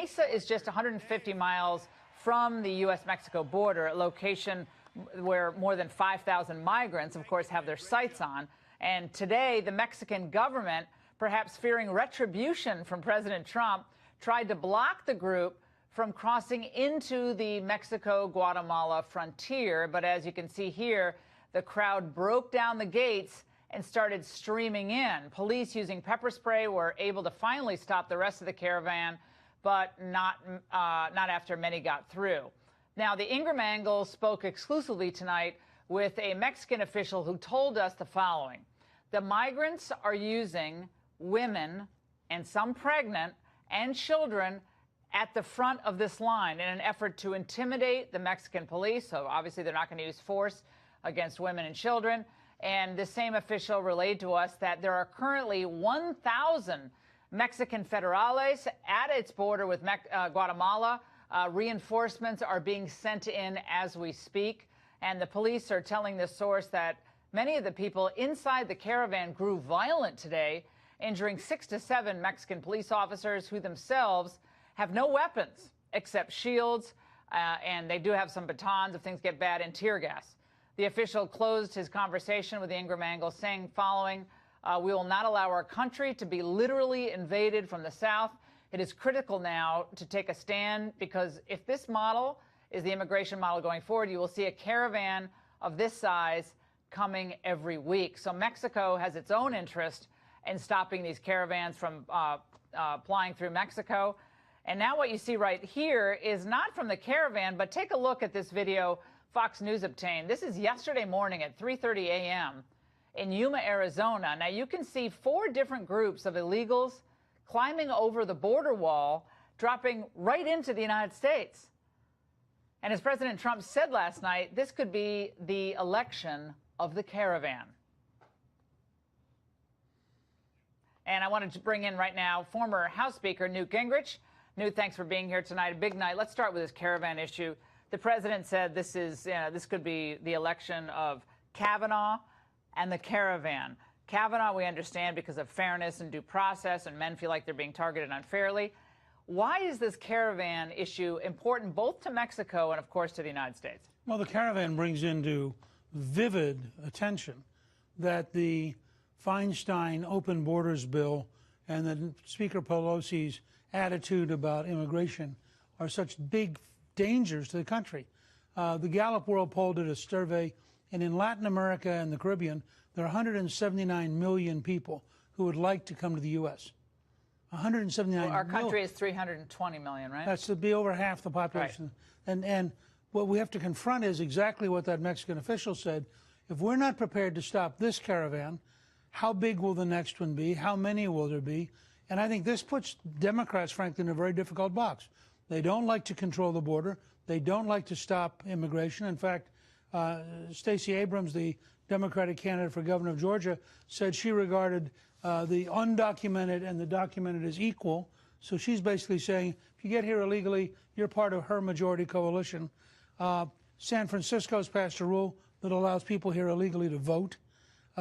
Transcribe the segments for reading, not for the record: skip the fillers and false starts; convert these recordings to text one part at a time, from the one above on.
Mesa is just 150 miles from the U.S.-Mexico border, a location where more than 5,000 migrants, of course, have their sights on. And today, the Mexican government, perhaps fearing retribution from President Trump, tried to block the group from crossing into the Mexico-Guatemala frontier. But as you can see here, the crowd broke down the gates and started streaming in. Police using pepper spray were able to finally stop the rest of the caravan, but not after many got through. Now, the Ingram angle spoke exclusively tonight with a Mexican official who told us the following. The migrants are using women, and some pregnant, and children at the front of this line in an effort to intimidate the Mexican police. So obviously they're not going to use force against women and children. And the same official relayed to us that there are currently 1,000 Mexican federales at its border with Guatemala. Reinforcements are being sent in as we speak. And the police are telling this source that many of the people inside the caravan grew violent today, injuring 6 to 7 Mexican police officers who themselves have no weapons except shields, and they do have some batons if things get bad, and tear gas. The official closed his conversation with the Ingram angle, saying following, we will not allow our country to be literally invaded from the south. It is critical now to take a stand, because if this model is the immigration model going forward, you will see a caravan of this size coming every week. So Mexico has its own interest in stopping these caravans from flying through Mexico. And now what you see right here is not from the caravan, but take a look at this video Fox News obtained. This is yesterday morning at 3:30 a.m. in Yuma, Arizona. Now you can see 4 different groups of illegals climbing over the border wall, dropping right into the United States. And as President Trump said last night, this could be the election of the caravan. And I wanted to bring in right now former House Speaker Newt Gingrich. Newt, thanks for being here tonight. A big night. Let's start with this caravan issue. The president said this could be the election of Kavanaugh and the caravan. Kavanaugh, we understand, because of fairness and due process, and men feel like they're being targeted unfairly. Why is this caravan issue important both to Mexico and, of course, to the United States? Well, the caravan brings into vivid attention that the Feinstein open borders bill and that Speaker Pelosi's attitude about immigration are such big dangers to the country. The Gallup World Poll did a survey, and in Latin America and the Caribbean, there are 179 million people who would like to come to the U.S. 179 well, our country is 320 million, right? That's to be over half the population. Right. And what we have to confront is exactly what that Mexican official said. If we're not prepared to stop this caravan, how big will the next one be? How many will there be? And I think this puts Democrats, frankly, in a very difficult box. They don't like to control the border. They don't like to stop immigration. In fact, Stacey Abrams, the Democratic candidate for governor of Georgia, said she regarded the undocumented and the documented as equal. So she's basically saying, if you get here illegally, you're part of her majority coalition. San Francisco's passed a rule that allows people here illegally to vote.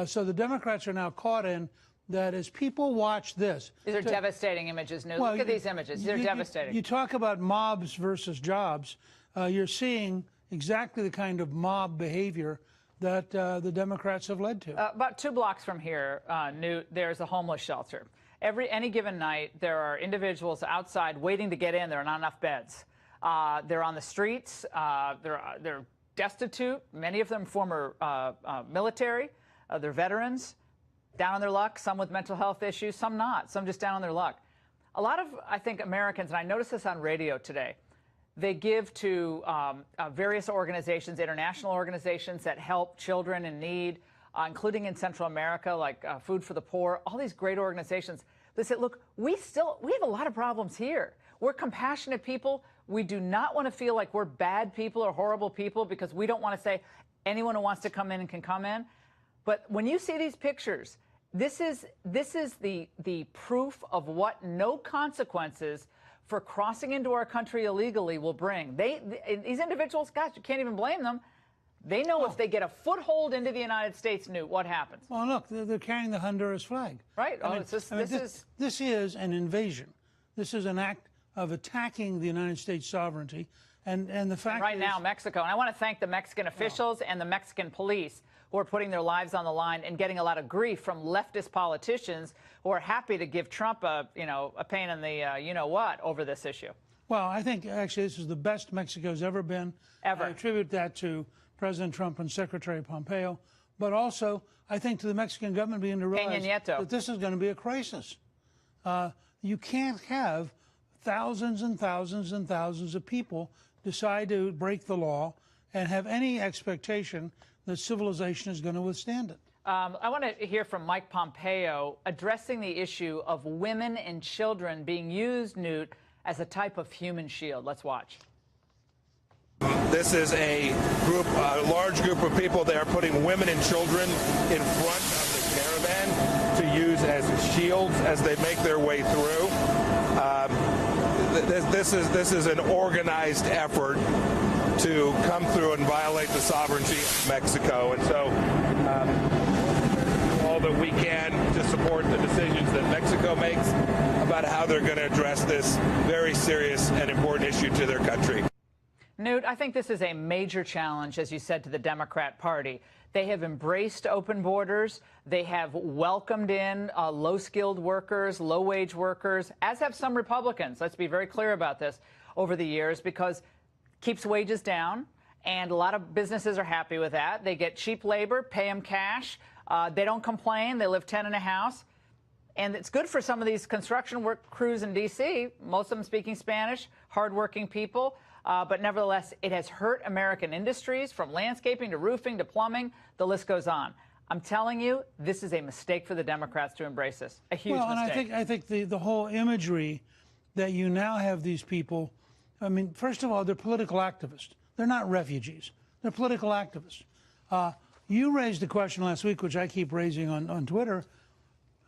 So the Democrats are now caught in that as people watch this. These are devastating images, Newt. Well, look at these images. They're devastating. You talk about mobs versus jobs. You're seeing exactly the kind of mob behavior that the Democrats have led to. About 2 blocks from here, Newt, there's a homeless shelter. Any given night, there are individuals outside waiting to get in. There are not enough beds. They're on the streets. They're destitute. Many of them former military. They're veterans, down on their luck, some with mental health issues, some not, some just down on their luck. A lot of, I think, Americans, and I noticed this on radio today, they give to various organizations, international organizations that help children in need, including in Central America, like Food for the Poor, all these great organizations. They say, look, we have a lot of problems here. We're compassionate people. We do not want to feel like we're bad people or horrible people because we don't want to say anyone who wants to come in can come in. But when you see these pictures, this is the proof of what no consequences for crossing into our country illegally will bring. These individuals, gosh, you can't even blame them. They know if they get a foothold into the United States, Newt, what happens? Well, look, they're carrying the Honduras flag. Right. This is an invasion. This is an act of attacking the United States sovereignty. And the fact right now, Mexico, and I want to thank the Mexican officials and the Mexican police who are putting their lives on the line and getting a lot of grief from leftist politicians who are happy to give Trump a pain in the you-know-what over this issue. Well, I think actually this is the best Mexico's ever been. Ever. I attribute that to President Trump and Secretary Pompeo, but also I think to the Mexican government beginning to realize that this is going to be a crisis. You can't have thousands and thousands and thousands of people decide to break the law and have any expectation that civilization is going to withstand it. I want to hear from Mike Pompeo addressing the issue of women and children being used, Newt, as a type of human shield. Let's watch. This is a large group of people. They are putting women and children in front of the caravan to use as shields as they make their way through. This is an organized effort to come through and violate the sovereignty of Mexico. And so all that we can to support the decisions that Mexico makes about how they're going to address this very serious and important issue to their country. Newt, I think this is a major challenge, as you said, to the Democrat Party. They have embraced open borders. They have welcomed in low-skilled workers, low-wage workers, as have some Republicans. Let's be very clear about this over the years, because it keeps wages down, and a lot of businesses are happy with that. They get cheap labor, pay them cash. They don't complain. They live 10 in a house. And it's good for some of these construction work crews in D.C., most of them speaking Spanish, hardworking people. But nevertheless, it has hurt American industries, from landscaping to roofing to plumbing. The list goes on. I'm telling you, this is a mistake for the Democrats to embrace this. A huge mistake. And I think the whole imagery that you now have these people, I mean, first of all, they're political activists. They're not refugees. They're political activists. You raised the question last week, which I keep raising on Twitter,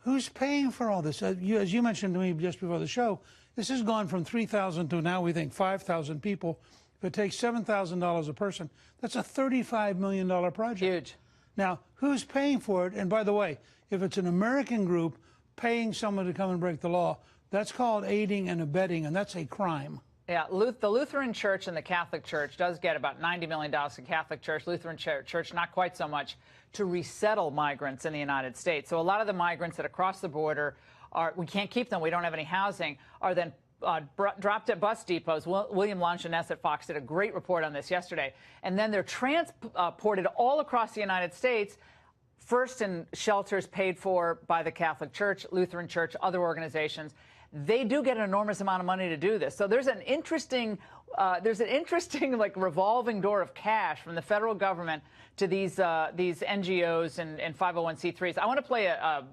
who's paying for all this? As you mentioned to me just before the show, this has gone from 3,000 to now we think 5,000 people. If it takes $7,000 a person, that's a $35 million project. Huge. Now, who's paying for it? And by the way, if it's an American group paying someone to come and break the law, that's called aiding and abetting, and that's a crime. Yeah, the Lutheran Church and the Catholic Church does get about $90 million. The Catholic Church, Lutheran Church, not quite so much, to resettle migrants in the United States. So a lot of the migrants that cross the border we can't keep them, we don't have any housing, are then dropped at bus depots. William Longinus at Fox did a great report on this yesterday. And then they're transported all across the United States, first in shelters paid for by the Catholic Church, Lutheran Church, other organizations. They do get an enormous amount of money to do this. So there's an interesting like revolving door of cash from the federal government to these NGOs and 501c3s. I want to play a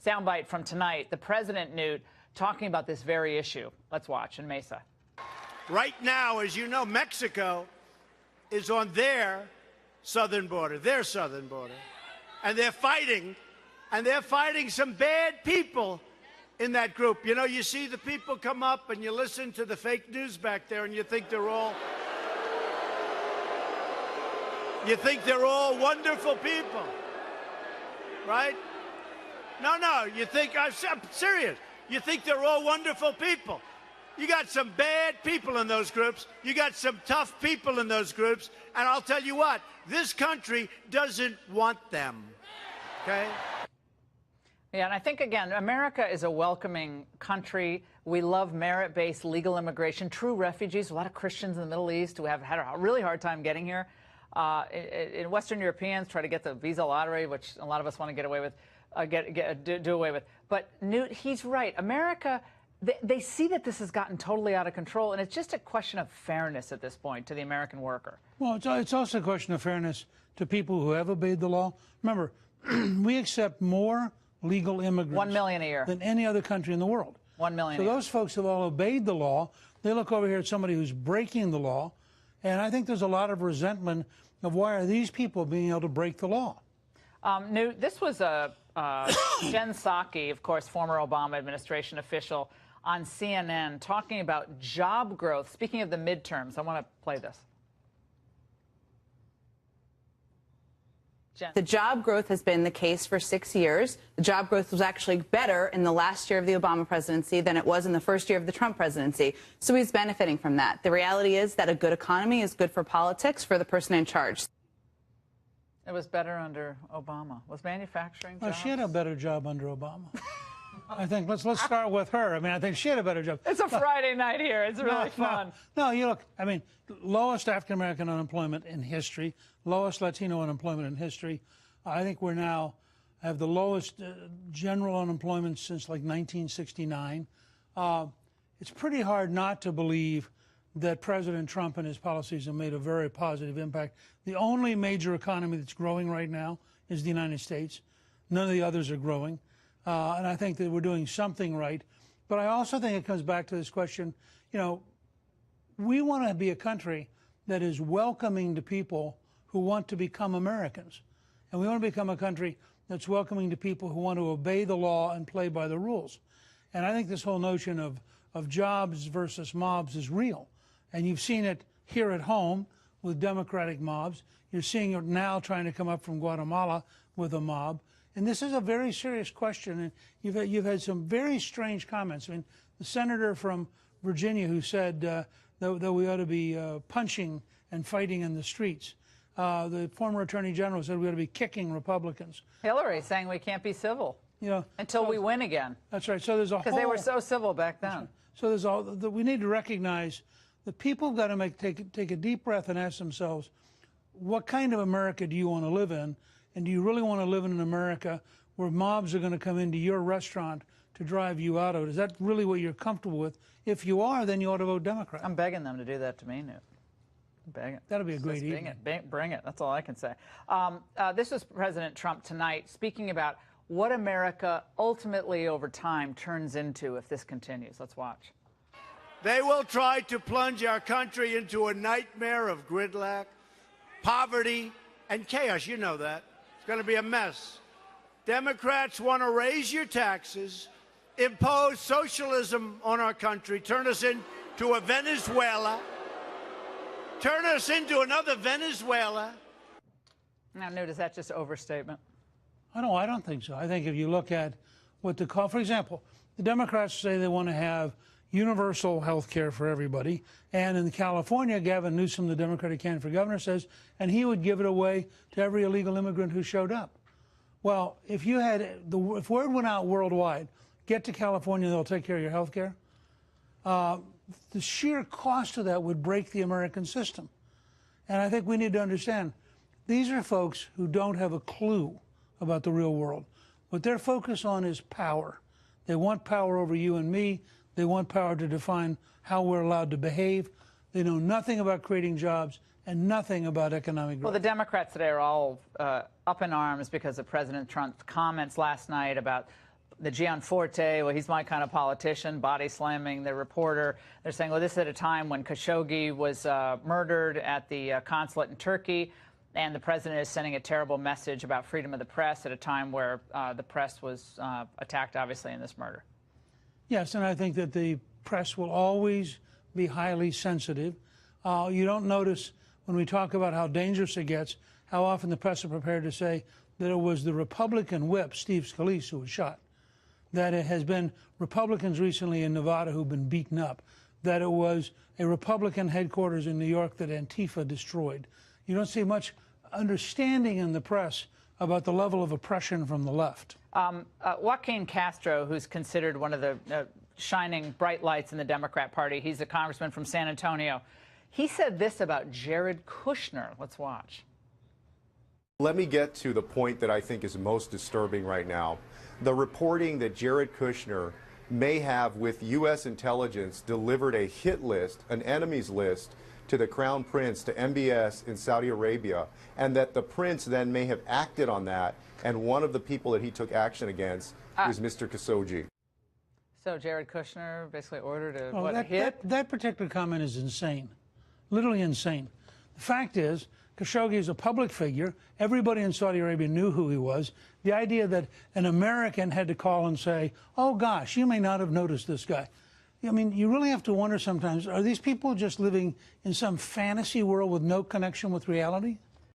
soundbite from tonight. The president, Newt, talking about this very issue. Let's watch in Mesa. Right now, as you know, Mexico is on their southern border, and they're fighting some bad people in that group. You know, you see the people come up and you listen to the fake news back there and you think they're all wonderful people, right? No, you think, I'm serious. You think they're all wonderful people. You got some bad people in those groups. You got some tough people in those groups. And I'll tell you what, this country doesn't want them, okay? Yeah, and I think, again, America is a welcoming country. We love merit-based legal immigration, true refugees, a lot of Christians in the Middle East who have had a really hard time getting here. In Western Europeans try to get the visa lottery, which a lot of us want to get away with. Do away with. But Newt, he's right. America, they see that this has gotten totally out of control, and it's just a question of fairness at this point to the American worker. Well, it's also a question of fairness to people who have obeyed the law. Remember, we accept more legal immigrants 1 million a year than any other country in the world. 1 million. So those folks have all obeyed the law. They look over here at somebody who's breaking the law, and I think there's a lot of resentment of why are these people being able to break the law. Newt, this was Jen Psaki, of course, former Obama administration official, on CNN talking about job growth. Speaking of the midterms, I want to play this. The job growth has been the case for 6 years. The job growth was actually better in the last year of the Obama presidency than it was in the first year of the Trump presidency. So he's benefiting from that. The reality is that a good economy is good for politics, for the person in charge. It was better under Obama. Was manufacturing jobs? Well, she had a better job under Obama. I think let's start with her. I mean, I think she had a better job. It's a Friday night here. It's really fun. No, you look, I mean, lowest African-American unemployment in history, lowest Latino unemployment in history. I think we're now have the lowest general unemployment since like 1969. It's pretty hard not to believe that President Trump and his policies have made a very positive impact. The only major economy that's growing right now is the United States. None of the others are growing. And I think that we're doing something right. But I also think it comes back to this question, you know, we want to be a country that is welcoming to people who want to become Americans. And we want to become a country that's welcoming to people who want to obey the law and play by the rules. And I think this whole notion of jobs versus mobs is real. And you've seen it here at home with Democratic mobs. You're seeing it now trying to come up from Guatemala with a mob. And this is a very serious question. And you've had some very strange comments. I mean, the senator from Virginia who said that we ought to be punching and fighting in the streets. The former attorney general said we ought to be kicking Republicans. Hillary saying we can't be civil, you know, until we win again. That's right. So there's a whole, because they were so civil back then. Right. So there's all we need to recognize that people have got to take a deep breath and ask themselves, what kind of America do you want to live in? And do you really want to live in an America where mobs are going to come into your restaurant to drive you out of it? Is that really what you're comfortable with? If you are, then you ought to vote Democrat. I'm begging them to do that to me, Newt. Begging. That'll be a great evening. Bring it. That's all I can say. This was President Trump tonight speaking about what America ultimately over time turns into if this continues. Let's watch. They will try to plunge our country into a nightmare of gridlock, poverty, and chaos. You know that. It's going to be a mess. Democrats want to raise your taxes, impose socialism on our country, turn us into a Venezuela, turn us into another Venezuela. Now, Newt, is that just overstatement? I don't think so. I think if you look at what the call, for example, the Democrats say they want to have universal health care for everybody. And in California, Gavin Newsom, the Democratic candidate for governor, says, and he would give it away to every illegal immigrant who showed up. Well, if word went out worldwide, get to California, they'll take care of your health care, the sheer cost of that would break the American system. And I think we need to understand, these are folks who don't have a clue about the real world. What they're focused on is power. They want power over you and me. They want power to define how we're allowed to behave. They know nothing about creating jobs and nothing about economic growth. Well, the Democrats today are all up in arms because of President Trump's comments last night about the Gianforte. Well, he's my kind of politician, body slamming the reporter. They're saying, well, this is at a time when Khashoggi was murdered at the consulate in Turkey, and the president is sending a terrible message about freedom of the press at a time where the press was attacked, obviously, in this murder. Yes, and I think that the press will always be highly sensitive. You don't notice when we talk about how dangerous it gets, how often the press are prepared to say that it was the Republican whip, Steve Scalise, who was shot, that it has been Republicans recently in Nevada who've been beaten up, that it was a Republican headquarters in New York that Antifa destroyed. You don't see much understanding in the press about the level of oppression from the left. Joaquin Castro, who's considered one of the shining bright lights in the Democrat Party, he's a congressman from San Antonio. He said this about Jared Kushner. Let's watch. Let me get to the point that I think is most disturbing right now. The reporting that Jared Kushner may have, with U.S. intelligence, delivered a hit list, an enemies list, to the Crown Prince, to MBS in Saudi Arabia, and that the prince then may have acted on that, and one of the people that he took action against is Mr. Khashoggi. So Jared Kushner basically ordered a hit? That particular comment is insane, literally insane. The fact is, Khashoggi is a public figure. Everybody in Saudi Arabia knew who he was. The idea that an American had to call and say, oh, gosh, you may not have noticed this guy. I mean, you really have to wonder sometimes, are these people just living in some fantasy world with no connection with reality?